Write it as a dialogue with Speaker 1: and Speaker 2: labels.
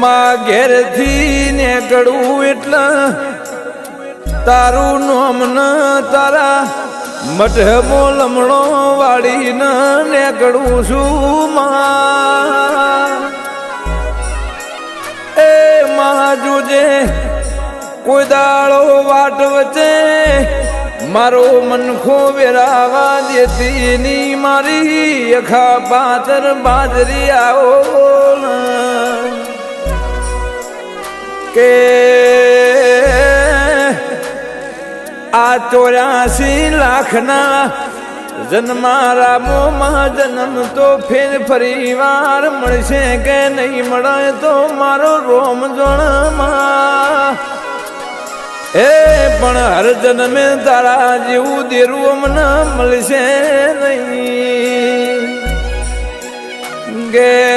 Speaker 1: માં ઘેરથી નીકળું એટલે તારું નામ ન તારા મઢમો લમણો વાળીને નીકળું છું માં એ માં જોજે કોઈ દાળો વાટ વચ્ચે મારો મનખો વેરાવા દેતી ની મારી અખા પાતર બાજરી આવો કે આ 84 લાખના જન્મારા મોમાં જન્મ તો ફેર ફરી વાર મળશે કે નહીં મળે તો મારો રોમ જોણમાં એ પણ હર જન્મે તારા જેવું દેરું મને મળશે નહીં ગે